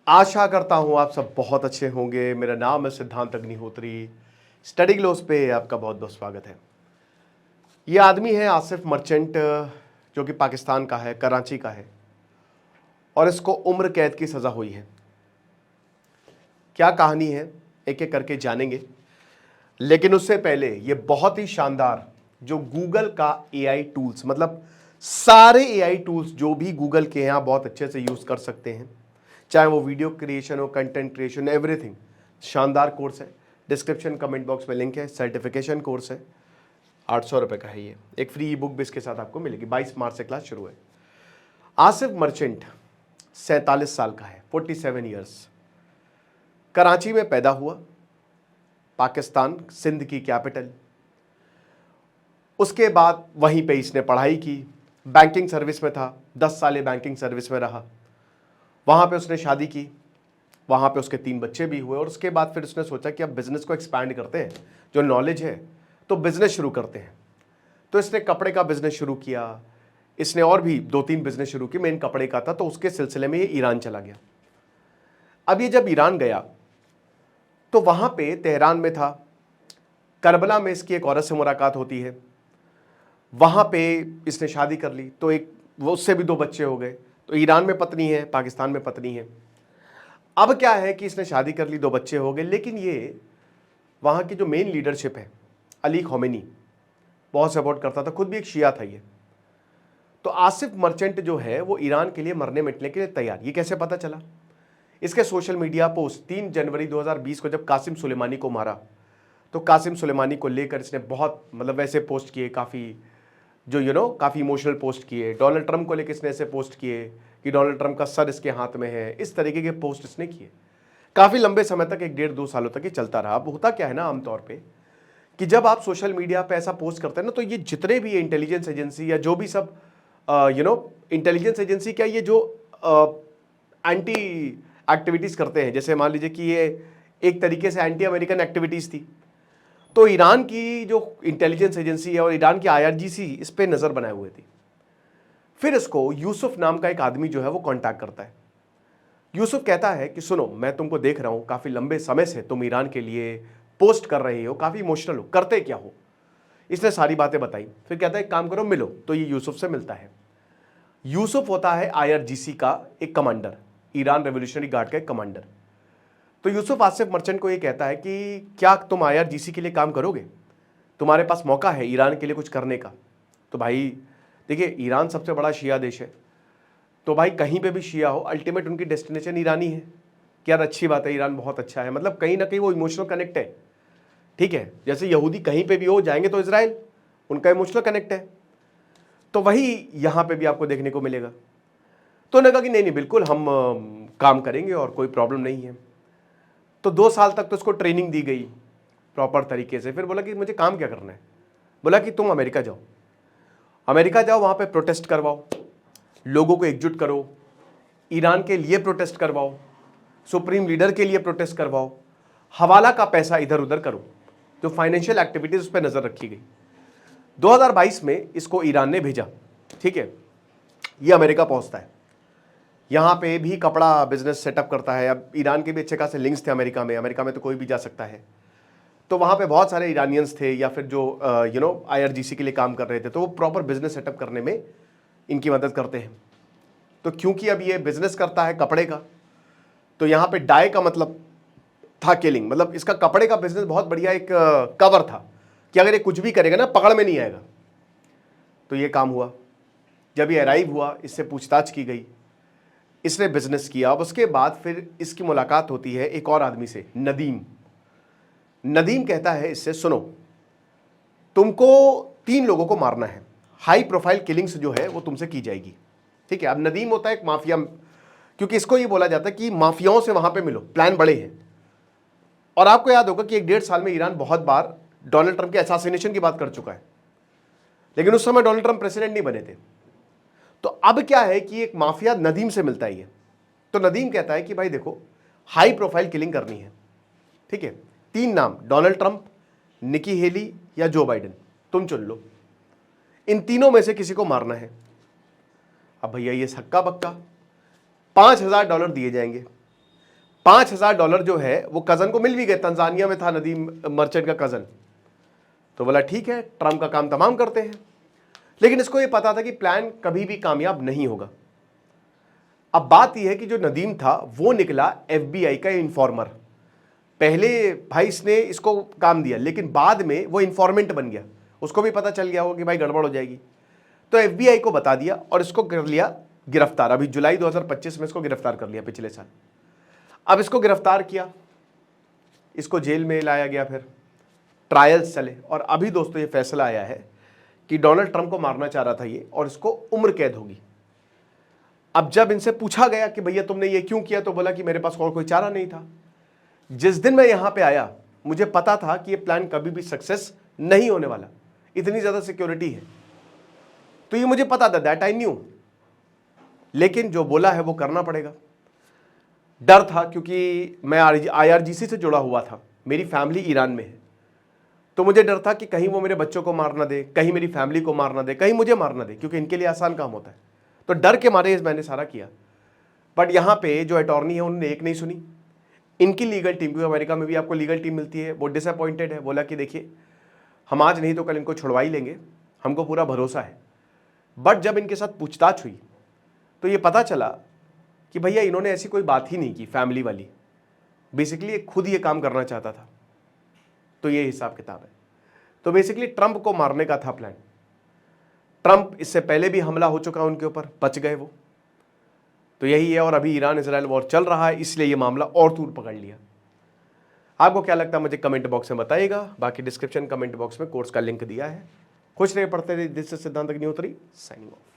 आशा करता हूँ आप सब बहुत अच्छे होंगे। मेरा नाम है सिद्धांत अग्निहोत्री। स्टडी ग्लोस पे आपका बहुत बहुत स्वागत है। ये आदमी है आसिफ मर्चेंट, जो कि पाकिस्तान का है, कराची का है, और इसको उम्र कैद की सज़ा हुई है। क्या कहानी है एक एक करके जानेंगे, लेकिन उससे पहले ये बहुत ही शानदार जो गूगल का एआई टूल्स, मतलब सारे एआई टूल्स जो भी गूगल के यहाँ बहुत अच्छे से यूज़ कर सकते हैं, चाहे वो वीडियो क्रिएशन हो, कंटेंट क्रिएशन, एवरीथिंग। शानदार कोर्स है। डिस्क्रिप्शन कमेंट बॉक्स में लिंक है। सर्टिफिकेशन कोर्स है, 800 रुपये का है ये। एक फ्री ई बुक भी इसके साथ आपको मिलेगी। 22 मार्च से क्लास शुरू है। आसिफ मर्चेंट 47 साल का है, 47 ईयर्स। कराची में पैदा हुआ, पाकिस्तान, सिंध की कैपिटल। उसके बाद वहीं पे इसने पढ़ाई की। बैंकिंग सर्विस में था, 10 साल ये बैंकिंग सर्विस में रहा। वहाँ पे उसने शादी की, वहाँ पे उसके 3 बच्चे भी हुए। और उसके बाद फिर उसने सोचा कि अब बिज़नेस को एक्सपैंड करते हैं, जो नॉलेज है तो बिज़नेस शुरू करते हैं। तो इसने कपड़े का बिज़नेस शुरू किया। इसने और भी 2-3 बिज़नेस शुरू किए। मेन कपड़े का था, तो उसके सिलसिले में ये ईरान चला गया। अब ये जब ईरान गया तो वहाँ पे तेहरान में था, करबला में इसकी एक औरत से मुलाकात होती है। वहाँ पे इसने शादी कर ली, तो एक वो उससे भी 2 बच्चे हो गए। तो ईरान में पत्नी है, पाकिस्तान में पत्नी है। अब क्या है कि इसने शादी कर ली, 2 बच्चे हो गए, लेकिन ये वहाँ की जो मेन लीडरशिप है, अली खोमेनी, बहुत सपोर्ट करता था। खुद भी एक शिया था ये। तो आसिफ मर्चेंट जो है वो ईरान के लिए मरने मिटने के लिए तैयार। ये कैसे पता चला? इसके सोशल मीडिया पोस्ट 3 जनवरी 2020 को जब कासिम सुलेमानी को मारा, तो कासिम सुलेमानी को लेकर इसने बहुत मतलब वैसे पोस्ट किए, काफ़ी जो काफ़ी इमोशनल पोस्ट किए। डोनाल्ड ट्रंप को लेकर इसने ऐसे पोस्ट किए कि डोनाल्ड ट्रंप का सर इसके हाथ में है। इस तरीके के पोस्ट इसने किए। काफ़ी लंबे समय तक, 1-1.5-2 सालों तक ये चलता रहा। अब होता क्या है ना, आमतौर पे कि जब आप सोशल मीडिया पे ऐसा पोस्ट करते हैं ना, तो ये जितने भी इंटेलिजेंस एजेंसी या जो भी सब इंटेलिजेंस एजेंसी, क्या ये जो एंटी एक्टिविटीज़ करते हैं, जैसे मान लीजिए कि ये एक तरीके से एंटी अमेरिकन एक्टिविटीज़ थी, तो ईरान की जो इंटेलिजेंस एजेंसी है और ईरान की आईआरजीसी इस पे नज़र बनाए हुए थी। फिर इसको यूसुफ नाम का एक आदमी जो है वो कांटेक्ट करता है। यूसुफ कहता है कि सुनो, मैं तुमको देख रहा हूँ, काफ़ी लंबे समय से तुम ईरान के लिए पोस्ट कर रहे हो, काफ़ी इमोशनल हो, करते क्या हो? इसने सारी बातें बताई। फिर कहता है एक काम करो, मिलो। तो ये यूसुफ से मिलता है। यूसुफ होता है आईआरजीसी का एक कमांडर, ईरान रेवोल्यूशनरी गार्ड का एक कमांडर। तो यूसुफ आसिफ मर्चेंट को ये कहता है कि क्या तुम आईआरजीसी के लिए काम करोगे? तुम्हारे पास मौका है ईरान के लिए कुछ करने का। तो भाई देखिए, ईरान सबसे बड़ा शिया देश है, तो भाई कहीं पे भी शिया हो, अल्टीमेट उनकी डेस्टिनेशन ईरानी है कि यार अच्छी बात है, ईरान बहुत अच्छा है। मतलब कहीं ना कहीं वो इमोशनल कनेक्ट है। ठीक है, जैसे यहूदी कहीं पे भी हो जाएंगे तो इजराइल, उनका इमोशनल कनेक्ट है। तो वही यहाँ पे भी आपको देखने को मिलेगा। तो उन्होंने कहा कि नहीं नहीं, बिल्कुल हम काम करेंगे और कोई प्रॉब्लम नहीं है। तो 2 साल तक तो उसको ट्रेनिंग दी गई प्रॉपर तरीके से। फिर बोला कि मुझे काम क्या करना है? बोला कि तुम अमेरिका जाओ, अमेरिका जाओ, वहाँ पे प्रोटेस्ट करवाओ, लोगों को एकजुट करो, ईरान के लिए प्रोटेस्ट करवाओ, सुप्रीम लीडर के लिए प्रोटेस्ट करवाओ, हवाला का पैसा इधर उधर करो। जो फाइनेंशियल एक्टिविटीज उस पर नज़र रखी गई। 2022 में इसको ईरान ने भेजा। ठीक है, ये अमेरिका पहुंचता है, यहाँ पे भी कपड़ा बिजनेस सेटअप करता है। अब ईरान के भी अच्छे खासे लिंक्स थे अमेरिका में। अमेरिका में तो कोई भी जा सकता है। तो वहाँ पे बहुत सारे ईरानियंस थे या फिर जो आईआरजीसी के लिए काम कर रहे थे, तो वो प्रॉपर बिजनेस सेटअप करने में इनकी मदद करते हैं। तो क्योंकि अब ये बिजनेस करता है कपड़े का, तो यहाँ पे डाई का मतलब था किलिंग। मतलब इसका कपड़े का बिजनेस बहुत बढ़िया एक कवर था कि अगर ये कुछ भी करेगा ना, पकड़ में नहीं आएगा। तो ये काम हुआ। जब ये अराइव हुआ, इससे पूछताछ की गई, इसने बिजनेस किया। अब उसके बाद फिर इसकी मुलाकात होती है एक और आदमी से, नदीम। नदीम कहता है इससे, सुनो, तुमको 3 लोगों को मारना है, हाई प्रोफाइल किलिंग्स जो है वो तुमसे की जाएगी। ठीक है, अब नदीम होता है एक माफिया, क्योंकि इसको ये बोला जाता है कि माफियाओं से वहां पे मिलो, प्लान बड़े हैं। और आपको याद होगा कि 1-1.5 साल में ईरान बहुत बार डोनाल्ड ट्रंप के असैसिनेशन की बात कर चुका है, लेकिन उस समय डोनाल्ड ट्रंप प्रेसिडेंट नहीं बने थे। तो अब क्या है कि एक माफिया नदीम से मिलता है ये। तो नदीम कहता है कि भाई देखो, हाई प्रोफाइल किलिंग करनी है। ठीक है, 3 नाम, डोनाल्ड ट्रंप, निकी हेली या जो बाइडेन, तुम चुन लो। इन तीनों में से किसी को मारना है। अब भैया ये हक्का बक्का, $5000 दिए जाएंगे। $5,000 जो है वो कज़न को मिल भी गए, तंजानिया में था नदीम मर्चेंट का कज़न। तो बोला ठीक है, ट्रम्प का काम तमाम करते हैं। लेकिन इसको ये पता था कि प्लान कभी भी कामयाब नहीं होगा। अब बात यह है कि जो नदीम था वो निकला FBI का इन्फॉर्मर। पहले भाई इसने इसको काम दिया, लेकिन बाद में वो इन्फॉर्मेंट बन गया। उसको भी पता चल गया हो कि भाई गड़बड़ हो जाएगी, तो FBI को बता दिया और इसको कर लिया गिरफ्तार। अभी जुलाई 2025 में इसको गिरफ्तार कर लिया, पिछले साल। अब इसको गिरफ्तार किया, इसको जेल में लाया गया, फिर ट्रायल्स चले, और अभी दोस्तों ये फैसला आया है कि डोनाल्ड ट्रंप को मारना चाह रहा था ये, और इसको उम्र कैद होगी। अब जब इनसे पूछा गया कि भैया तुमने ये क्यों किया, तो बोला कि मेरे पास और कोई चारा नहीं था। जिस दिन मैं यहां पे आया मुझे पता था कि ये प्लान कभी भी सक्सेस नहीं होने वाला, इतनी ज्यादा सिक्योरिटी है, तो ये मुझे पता था, दैट आई न्यू। लेकिन जो बोला है वो करना पड़ेगा। डर था क्योंकि मैं IRGC से जुड़ा हुआ था, मेरी फैमिली ईरान में है, तो मुझे डर था कि कहीं वो मेरे बच्चों को मार ना दे, कहीं मेरी फैमिली को मार ना दे, कहीं मुझे मार ना दे, क्योंकि इनके लिए आसान काम होता है। तो डर के मारे मैंने सारा किया। बट यहाँ पे जो अटॉर्नी है उन्होंने एक नहीं सुनी। इनकी लीगल टीम, क्योंकि अमेरिका में भी आपको लीगल टीम मिलती है, वो डिसअपॉइंटेड है। बोला कि देखिए हम आज नहीं तो कल इनको छुड़वा ही लेंगे, हमको पूरा भरोसा है। बट जब इनके साथ पूछताछ हुई तो ये पता चला कि भैया इन्होंने ऐसी कोई बात ही नहीं की फैमिली वाली, बेसिकली खुद ये काम करना चाहता था। तो ये हिसाब किताब है। तो बेसिकली ट्रंप को मारने का था प्लान। ट्रंप इससे पहले भी हमला हो चुका उनके ऊपर, बच गए वो। तो यही है, और अभी ईरान इजराइल वॉर चल रहा है, इसलिए ये मामला और तूल पकड़ लिया। आपको क्या लगता है मुझे कमेंट बॉक्स में बताइएगा। बाकी डिस्क्रिप्शन कमेंट बॉक्स में कोर्स का लिंक दिया है। खुश रहे, पढ़ते रहिए। दिस इज सिद्धांत अग्निहोत्री, साइनिंग ऑफ।